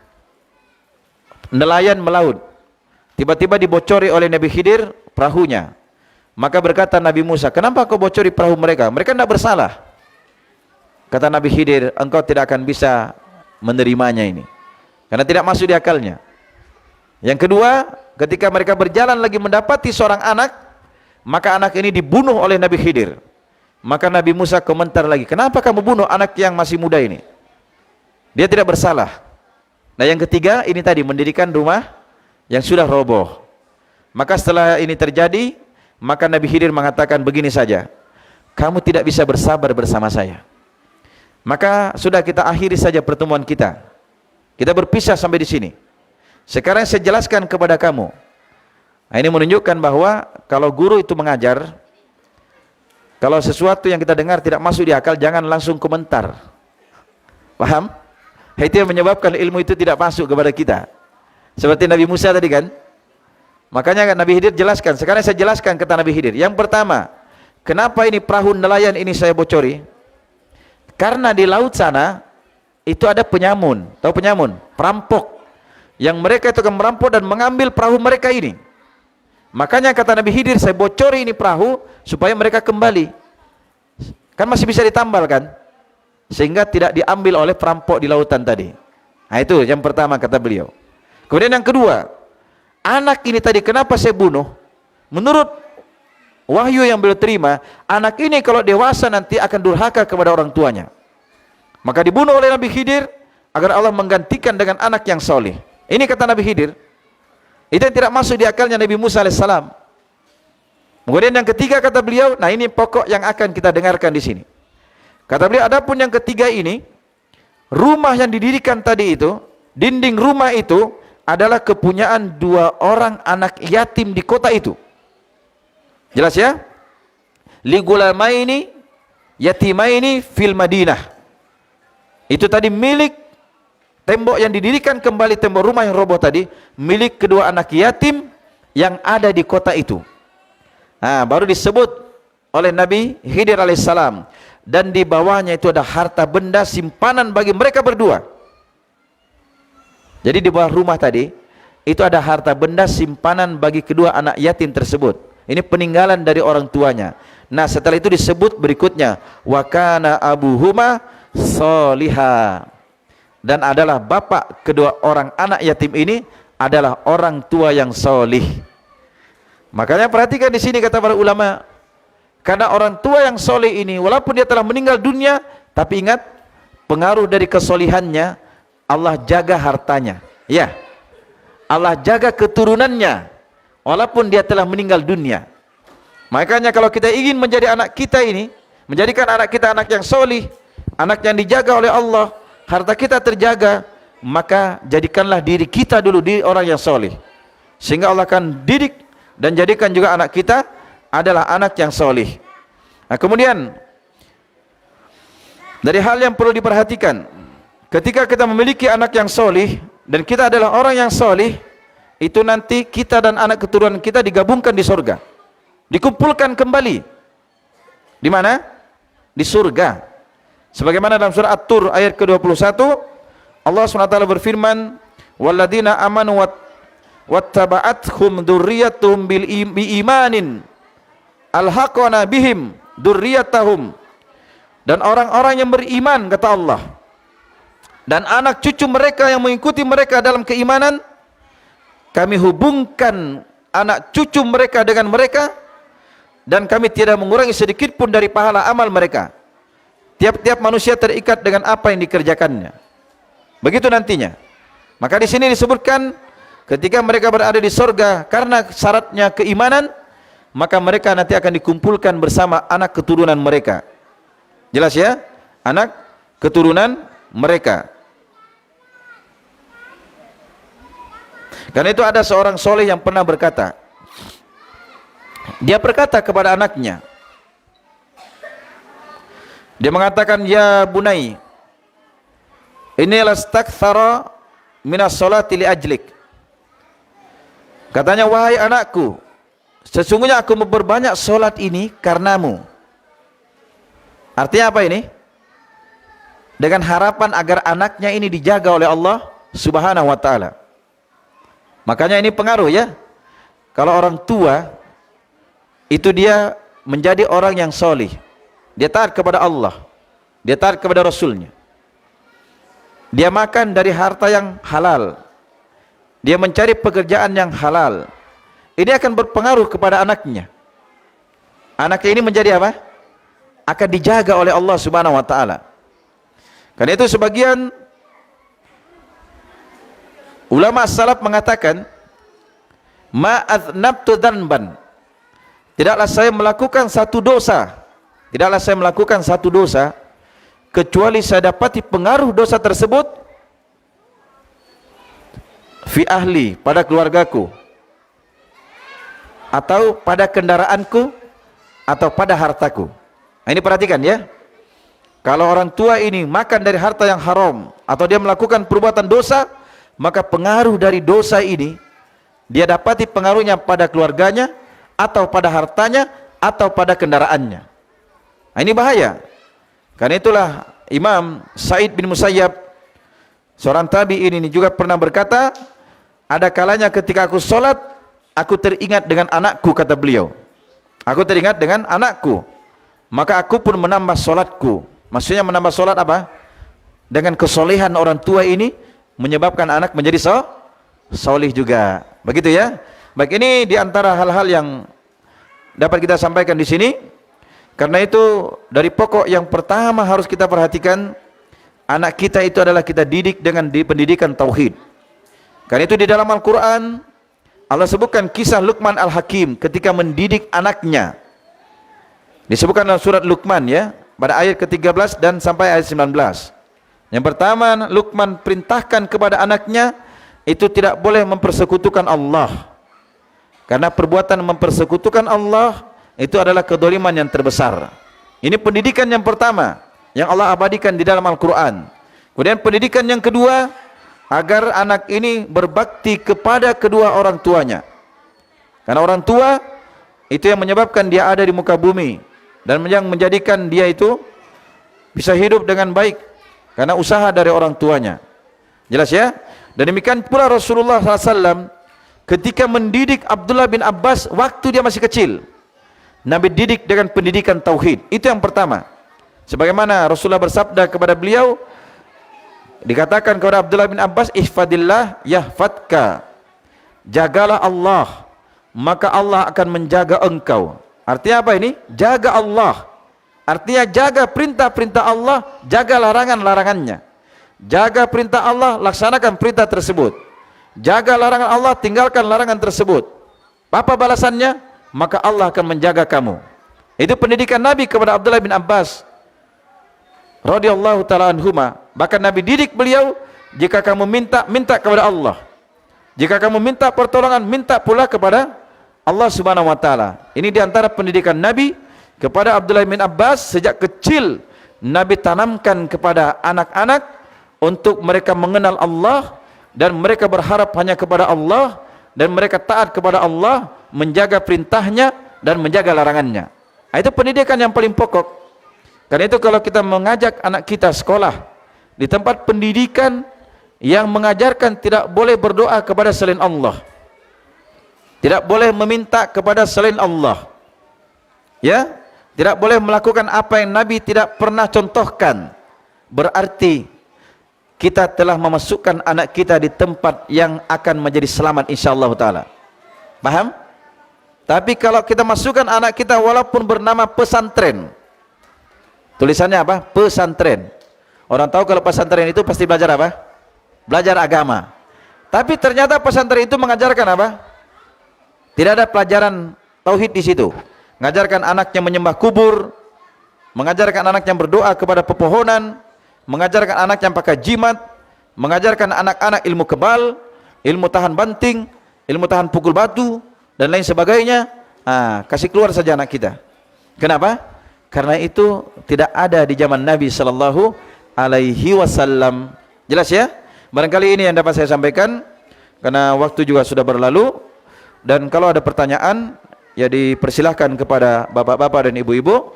nelayan melaut, tiba-tiba dibocori oleh Nabi Khidir perahunya. Maka berkata Nabi Musa, kenapa kau bocori perahu mereka? Mereka tidak bersalah. Kata Nabi Khidir, engkau tidak akan bisa menerimanya ini, karena tidak masuk di akalnya. Yang kedua, ketika mereka berjalan lagi mendapati seorang anak, maka anak ini dibunuh oleh Nabi Khidir. Maka Nabi Musa komentar lagi, kenapa kamu bunuh anak yang masih muda ini? Dia tidak bersalah. Nah yang ketiga, ini tadi mendirikan rumah yang sudah roboh. Maka setelah ini terjadi, maka Nabi Khidir mengatakan begini saja, kamu tidak bisa bersabar bersama saya. Maka sudah kita akhiri saja pertemuan kita. Kita berpisah sampai di sini. Sekarang saya jelaskan kepada kamu. Nah, ini menunjukkan bahwa kalau guru itu mengajar, kalau sesuatu yang kita dengar tidak masuk di akal, jangan langsung komentar. Paham? Itu yang menyebabkan ilmu itu tidak masuk kepada kita. Seperti Nabi Musa tadi kan. Makanya Nabi Khidir jelaskan. Sekarang saya jelaskan kata Nabi Khidir. Yang pertama, kenapa ini perahu nelayan ini saya bocori? Karena di laut sana itu ada penyamun. Tahu penyamun? Perampok. Yang mereka itu akan merampok dan mengambil perahu mereka ini. Makanya kata Nabi Khidir, saya bocori ini perahu supaya mereka kembali. Kan masih bisa ditambal kan? Sehingga tidak diambil oleh perampok di lautan tadi. Nah itu yang pertama kata beliau. Kemudian yang kedua, anak ini tadi kenapa saya bunuh? Menurut wahyu yang beliau terima, anak ini kalau dewasa nanti akan durhaka kepada orang tuanya. Maka dibunuh oleh Nabi Khidir agar Allah menggantikan dengan anak yang soleh. Ini kata Nabi Khidir. Itu yang tidak masuk di akalnya Nabi Musa alaihissalam. Kemudian yang ketiga kata beliau, nah ini pokok yang akan kita dengarkan di sini. Kata beliau, adapun yang ketiga ini, rumah yang didirikan tadi itu, dinding rumah itu adalah kepunyaan 2 orang anak yatim di kota itu. Jelas ya? Li gulamaini yatimaini fil Madinah. Itu tadi milik tembok yang didirikan kembali, tembok rumah yang roboh tadi, milik kedua anak yatim yang ada di kota itu. Nah, baru disebut oleh Nabi Khidir alaihissalam. Dan di bawahnya itu ada harta benda simpanan bagi mereka berdua. Jadi di bawah rumah tadi itu ada harta benda simpanan bagi kedua anak yatim tersebut. Ini peninggalan dari orang tuanya. Nah setelah itu disebut berikutnya, wa kana abuhuma sholiha, dan adalah bapak kedua orang anak yatim ini adalah orang tua yang solih. Makanya perhatikan di sini kata para ulama, karena orang tua yang soleh ini walaupun dia telah meninggal dunia, tapi ingat pengaruh dari kesolihannya, Allah jaga hartanya. Ya, Allah jaga keturunannya walaupun dia telah meninggal dunia. Makanya kalau kita ingin menjadi anak kita ini, menjadikan anak kita anak yang soleh, anak yang dijaga oleh Allah, harta kita terjaga, maka jadikanlah diri kita dulu di orang yang soleh, sehingga Allah akan didik dan jadikan juga anak kita adalah anak yang soleh. Nah kemudian dari hal yang perlu diperhatikan, ketika kita memiliki anak yang soleh dan kita adalah orang yang soleh, itu nanti kita dan anak keturunan kita digabungkan di surga, dikumpulkan kembali. Di mana? Di surga. Sebagaimana dalam surah At-Tur ayat ke-21, Allah SWT berfirman, walladzina amanu wattaba'athum dzurriyyatuhum biimanin alhaqana bihim dzurriyyatahum, dan orang-orang yang beriman kata Allah dan anak cucu mereka yang mengikuti mereka dalam keimanan, kami hubungkan anak cucu mereka dengan mereka, dan kami tidak mengurangi sedikit pun dari pahala amal mereka. Tiap-tiap manusia terikat dengan apa yang dikerjakannya. Begitu nantinya. Maka di sini disebutkan ketika mereka berada di surga karena syaratnya keimanan, maka mereka nanti akan dikumpulkan bersama anak keturunan mereka. Jelas ya? Anak keturunan mereka. Karena itu ada seorang soleh yang pernah berkata, dia berkata kepada anaknya, dia mengatakan, ya bunai, ini lastakthara minas sholati li ajlik. Katanya, wahai anakku, sesungguhnya aku memperbanyak solat ini karenamu. Artinya apa ini? Dengan harapan agar anaknya ini dijaga oleh Allah Subhanahu wa ta'ala. Makanya ini pengaruh ya. Kalau orang tua itu dia menjadi orang yang solih, dia taat kepada Allah, dia taat kepada Rasulnya, dia makan dari harta yang halal, dia mencari pekerjaan yang halal, ini akan berpengaruh kepada anaknya. Anaknya ini menjadi apa? Akan dijaga oleh Allah Subhanahu wa ta'ala. Karena itu sebagian ulama salaf mengatakan, ma'adnabtu dhanban, tidaklah saya melakukan satu dosa, tidaklah saya melakukan satu dosa kecuali saya dapati pengaruh dosa tersebut fi ahli, pada keluargaku, atau pada kendaraanku, atau pada hartaku. Nah, ini perhatikan ya. Kalau orang tua ini makan dari harta yang haram, atau dia melakukan perbuatan dosa, maka pengaruh dari dosa ini dia dapati pengaruhnya pada keluarganya, atau pada hartanya, atau pada kendaraannya. Nah, ini bahaya. Karena itulah Imam Sa'id bin Musayyab, seorang tabi'in ini juga pernah berkata, ada kalanya ketika aku sholat, aku teringat dengan anakku, kata beliau. Aku teringat dengan anakku, maka aku pun menambah sholatku. Maksudnya menambah sholat apa? Dengan kesolehan orang tua ini menyebabkan anak menjadi solih juga. Begitu ya. Baik, ini diantara hal-hal yang dapat kita sampaikan di sini. Karena itu dari pokok yang pertama harus kita perhatikan, anak kita itu adalah kita didik dengan pendidikan tauhid. Karena itu di dalam Al-Quran Allah sebutkan kisah Luqman Al-Hakim ketika mendidik anaknya. Disebutkan dalam surat Luqman ya, pada ayat ke-13 dan sampai ayat 19. Yang pertama, Luqman perintahkan kepada anaknya itu tidak boleh mempersekutukan Allah. Karena perbuatan mempersekutukan Allah itu adalah kedoliman yang terbesar. Ini pendidikan yang pertama yang Allah abadikan di dalam Al-Quran. Kemudian pendidikan yang kedua, agar anak ini berbakti kepada kedua orang tuanya. Karena orang tua itu yang menyebabkan dia ada di muka bumi, dan yang menjadikan dia itu bisa hidup dengan baik karena usaha dari orang tuanya. Jelas ya? Dan demikian pula Rasulullah SAW ketika mendidik Abdullah bin Abbas waktu dia masih kecil, Nabi didik dengan pendidikan tauhid. Itu yang pertama. Sebagaimana Rasulullah bersabda kepada beliau, dikatakan kepada Abdullah bin Abbas, ihfadillah yahfadka, jagalah Allah, maka Allah akan menjaga engkau. Artinya apa ini? Jaga Allah, artinya jaga perintah-perintah Allah, jaga larangan-larangannya. Jaga perintah Allah, laksanakan perintah tersebut. Jaga larangan Allah, tinggalkan larangan tersebut. Apa balasannya? Maka Allah akan menjaga kamu. Itu pendidikan Nabi kepada Abdullah bin Abbas radhiyallahu ta'ala anhuma. Bahkan Nabi didik beliau, jika kamu minta, minta kepada Allah. Jika kamu minta pertolongan, minta pula kepada Allah subhanahu wa ta'ala. Ini diantara pendidikan Nabi kepada Abdullah bin Abbas. Sejak kecil Nabi tanamkan kepada anak-anak untuk mereka mengenal Allah, dan mereka berharap hanya kepada Allah, dan mereka taat kepada Allah, menjaga perintahnya dan menjaga larangannya. Nah, itu pendidikan yang paling pokok. Karena itu kalau kita mengajak anak kita sekolah di tempat pendidikan yang mengajarkan tidak boleh berdoa kepada selain Allah, tidak boleh meminta kepada selain Allah, ya, tidak boleh melakukan apa yang Nabi tidak pernah contohkan, berarti kita telah memasukkan anak kita di tempat yang akan menjadi selamat insyaallah taala. Paham? Tapi kalau kita masukkan anak kita walaupun bernama pesantren, tulisannya apa? Pesantren. Orang tahu kalau pesantren itu pasti belajar apa? Belajar agama. Tapi ternyata pesantren itu mengajarkan apa? Tidak ada pelajaran tauhid di situ. Mengajarkan anaknya menyembah kubur, mengajarkan anaknya berdoa kepada pepohonan, mengajarkan anaknya pakai jimat, mengajarkan anak-anak ilmu kebal, ilmu tahan banting, ilmu tahan pukul batu, dan lain sebagainya. Kasih keluar saja anak kita. Kenapa? Karena itu tidak ada di zaman Nabi sallallahu alaihi wasallam. Jelas ya? Barangkali ini yang dapat saya sampaikan, karena waktu juga sudah berlalu. Dan kalau ada pertanyaan, ya dipersilahkan kepada bapak-bapak dan ibu-ibu.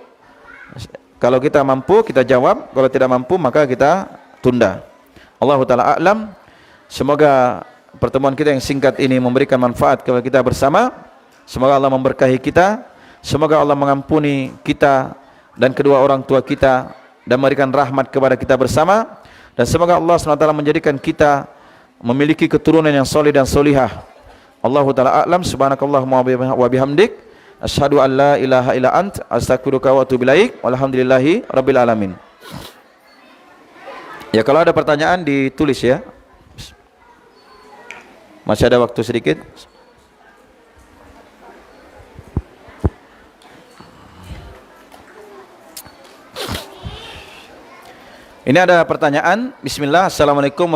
Kalau kita mampu kita jawab, kalau tidak mampu maka kita tunda. Allahu taala a'lam. Semoga pertemuan kita yang singkat ini memberikan manfaat kepada kita bersama. Semoga Allah memberkahi kita. Semoga Allah mengampuni kita dan kedua orang tua kita, dan memberikan rahmat kepada kita bersama. Dan semoga Allah SWT menjadikan kita memiliki keturunan yang soleh dan solihah. Allahu ta'ala a'lam. Subhanakallahumma wa bihamdik, asyhadu an la ilaha illa ant, astaghfiruka wa atubu ilaik. Walhamdulillahi rabbil alamin. Ya, kalau ada pertanyaan ditulis ya. Masih ada waktu sedikit. Ini ada pertanyaan. Bismillah. Assalamualaikum warahmatullahi wabarakatuh.